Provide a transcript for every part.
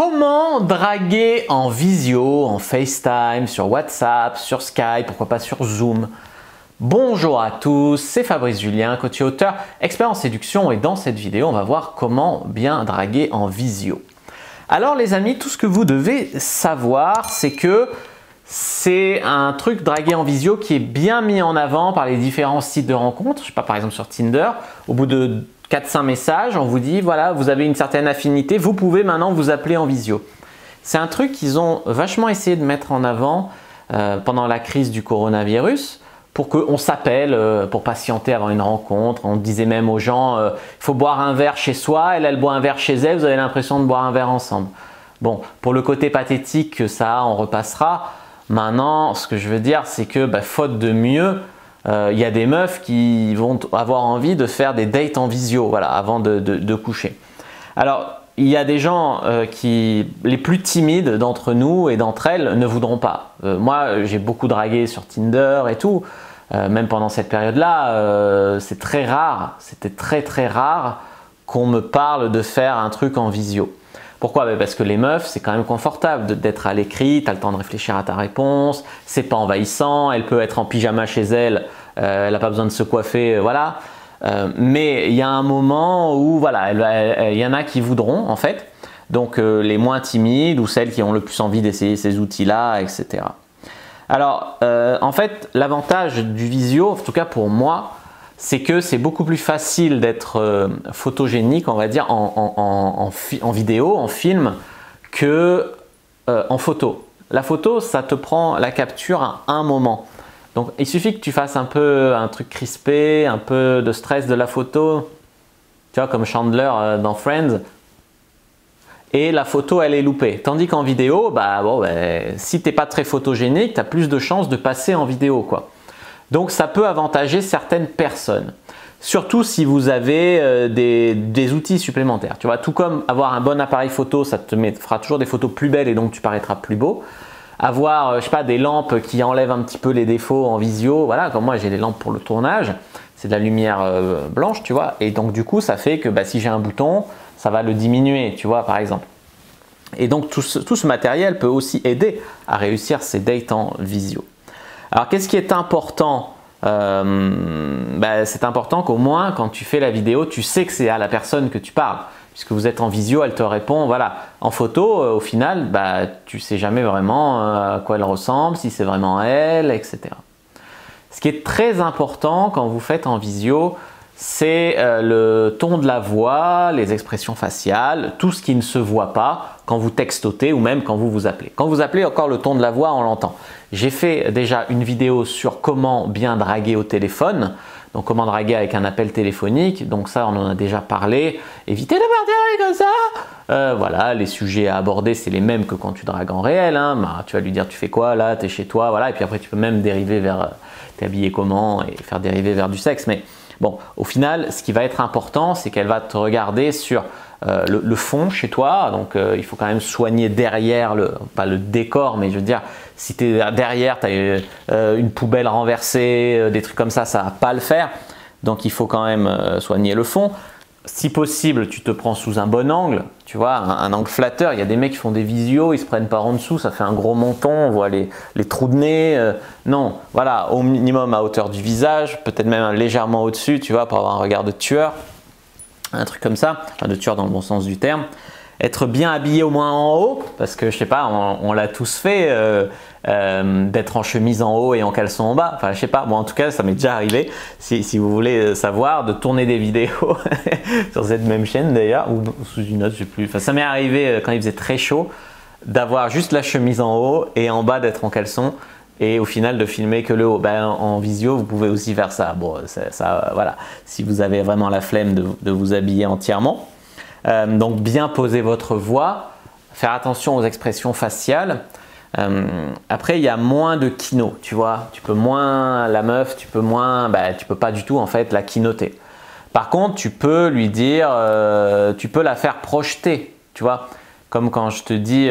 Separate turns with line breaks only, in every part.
Comment draguer en visio, en FaceTime, sur WhatsApp, sur Skype, pourquoi pas sur Zoom? Bonjour à tous, c'est Fabrice Julien, coach et auteur, expert en séduction, et dans cette vidéo, on va voir comment bien draguer en visio. Alors les amis, tout ce que vous devez savoir, c'est que c'est un truc draguer en visio qui est bien mis en avant par les différents sites de rencontres. Je sais pas, par exemple sur Tinder, au bout de 4-5 messages, on vous dit voilà, vous avez une certaine affinité, vous pouvez maintenant vous appeler en visio. C'est un truc qu'ils ont vachement essayé de mettre en avant pendant la crise du coronavirus pour qu'on s'appelle pour patienter avant une rencontre. On disait même aux gens il faut boire un verre chez soi, elle boit un verre chez elle, vous avez l'impression de boire un verre ensemble. Bon, pour le côté pathétique que ça a, on repassera. Maintenant, ce que je veux dire, c'est que faute de mieux, il y a des meufs qui vont avoir envie de faire des dates en visio, voilà, avant de coucher. Alors, il y a des gens les plus timides d'entre nous et d'entre elles ne voudront pas. Moi, j'ai beaucoup dragué sur Tinder et tout, même pendant cette période-là, c'est très rare, c'était très rare qu'on me parle de faire un truc en visio. Pourquoi? Parce que les meufs, c'est quand même confortable d'être à l'écrit, tu as le temps de réfléchir à ta réponse, c'est pas envahissant, elle peut être en pyjama chez elle, elle n'a pas besoin de se coiffer, voilà. Mais il y a un moment où voilà, il y en a qui voudront en fait, donc les moins timides ou celles qui ont le plus envie d'essayer ces outils-là, etc. Alors en fait, l'avantage du visio, en tout cas pour moi, c'est que c'est beaucoup plus facile d'être photogénique, on va dire, en vidéo, en film, que en photo. La photo, ça te prend la capture à un moment. Donc, il suffit que tu fasses un peu un truc crispé, un peu de stress de la photo, tu vois, comme Chandler dans Friends, et la photo, elle est loupée. Tandis qu'en vidéo, si tu n'es pas très photogénique, tu as plus de chances de passer en vidéo, quoi. Donc ça peut avantager certaines personnes, surtout si vous avez des outils supplémentaires. Tu vois, tout comme avoir un bon appareil photo, ça te fera toujours des photos plus belles et donc tu paraîtras plus beau. Avoir, je sais pas, des lampes qui enlèvent un petit peu les défauts en visio, voilà, comme moi j'ai des lampes pour le tournage, c'est de la lumière blanche, tu vois, et donc du coup ça fait que si j'ai un bouton, ça va le diminuer, tu vois, par exemple. Et donc tout ce matériel peut aussi aider à réussir ces dates en visio. Alors, qu'est-ce qui est important? C'est important qu'au moins, quand tu fais la vidéo, tu sais que c'est à la personne que tu parles. Puisque vous êtes en visio, elle te répond, voilà. En photo, au final, tu ne sais jamais vraiment à quoi elle ressemble, si c'est vraiment elle, etc. Ce qui est très important quand vous faites en visio, c'est le ton de la voix, les expressions faciales, tout ce qui ne se voit pas quand vous textotez ou même quand vous vous appelez. Quand vous appelez, encore le ton de la voix, on l'entend. J'ai fait déjà une vidéo sur comment bien draguer au téléphone, donc comment draguer avec un appel téléphonique, donc ça on en a déjà parlé. Évitez de partir comme ça. Voilà, les sujets à aborder, c'est les mêmes que quand tu dragues en réel. Tu vas lui dire tu fais quoi là, t'es chez toi, voilà, et puis après tu peux même dériver vers t'es habillé comment et faire dériver vers du sexe. Mais bon, au final, ce qui va être important, c'est qu'elle va te regarder sur le fond chez toi. Donc, il faut quand même soigner derrière, pas le décor, mais je veux dire, si tu es derrière, tu as une poubelle renversée, des trucs comme ça ne va pas le faire. Donc, il faut quand même soigner le fond. Si possible, tu te prends sous un bon angle, tu vois, un angle flatteur. Il y a des mecs qui font des visios, ils se prennent par en dessous, ça fait un gros menton, on voit les trous de nez. Non, voilà, au minimum à hauteur du visage, peut-être même légèrement au-dessus, tu vois, pour avoir un regard de tueur, un truc comme ça, enfin de tueur dans le bon sens du terme. Être bien habillé au moins en haut, parce que je sais pas, on l'a tous fait, d'être en chemise en haut et en caleçon en bas. Enfin, je sais pas, moi en tout cas, ça m'est déjà arrivé. Si vous voulez savoir, de tourner des vidéos sur cette même chaîne d'ailleurs, ou sous une autre, je sais plus. Enfin, ça m'est arrivé quand il faisait très chaud, d'avoir juste la chemise en haut et en bas d'être en caleçon. Et au final de filmer que le haut. En visio, vous pouvez aussi faire ça. Bon, ça voilà, si vous avez vraiment la flemme de vous habiller entièrement. Donc bien poser votre voix, faire attention aux expressions faciales. Après, il y a moins de kino, tu vois. Tu peux moins, la meuf, tu peux moins, tu peux pas du tout en fait la kinoter. Par contre, tu peux lui dire, tu peux la faire projeter, tu vois. Comme quand je te dis,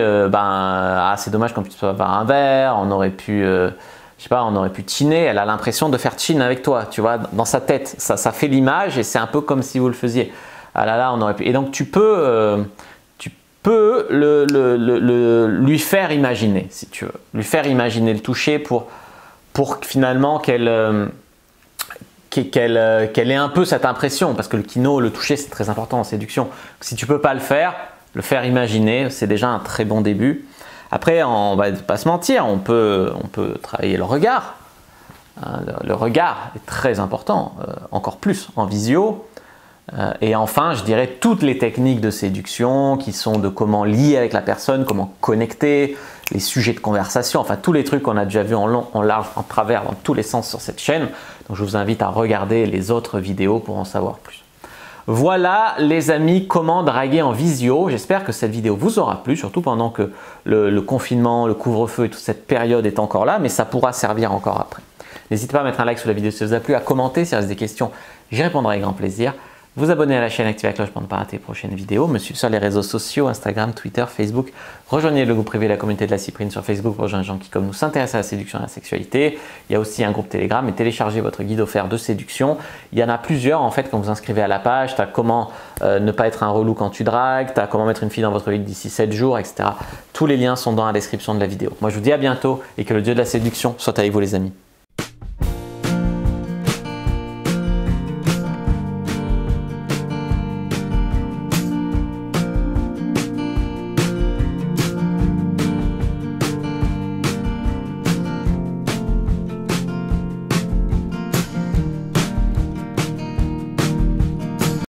c'est dommage qu'on puisse pas avoir un verre, on aurait pu, je sais pas, on aurait pu chiner. Elle a l'impression de faire chin avec toi, tu vois, dans sa tête. Ça fait l'image et c'est un peu comme si vous le faisiez. Ah là là, on aurait pu. Et donc tu peux peut lui faire imaginer, si tu veux. Lui faire imaginer le toucher pour finalement qu'elle ait un peu cette impression. Parce que le kino, le toucher, c'est très important en séduction. Si tu ne peux pas le faire imaginer, c'est déjà un très bon début. Après, on va pas se mentir, on peut travailler le regard. Le regard est très important, encore plus en visio. Et enfin, je dirais toutes les techniques de séduction qui sont de comment lier avec la personne, comment connecter, les sujets de conversation, enfin tous les trucs qu'on a déjà vus en long, en large, en travers, dans tous les sens sur cette chaîne. Donc je vous invite à regarder les autres vidéos pour en savoir plus. Voilà les amis, comment draguer en visio. J'espère que cette vidéo vous aura plu, surtout pendant que le confinement, le couvre-feu et toute cette période est encore là, mais ça pourra servir encore après. N'hésitez pas à mettre un like sous la vidéo si ça vous a plu, à commenter s'il reste des questions, j'y répondrai avec grand plaisir. Vous abonner à la chaîne, activer la cloche pour ne pas rater les prochaines vidéos, me suivre sur les réseaux sociaux, Instagram, Twitter, Facebook. Rejoignez le groupe privé La Communauté de la Cyprine sur Facebook pour rejoindre les gens qui, comme nous, s'intéressent à la séduction et à la sexualité. Il y a aussi un groupe Telegram et téléchargez votre guide offert de séduction. Il y en a plusieurs en fait quand vous inscrivez à la page. Tu as comment ne pas être un relou quand tu dragues, tu as comment mettre une fille dans votre vie d'ici 7 jours, etc. Tous les liens sont dans la description de la vidéo. Moi je vous dis à bientôt et que le dieu de la séduction soit avec vous les amis.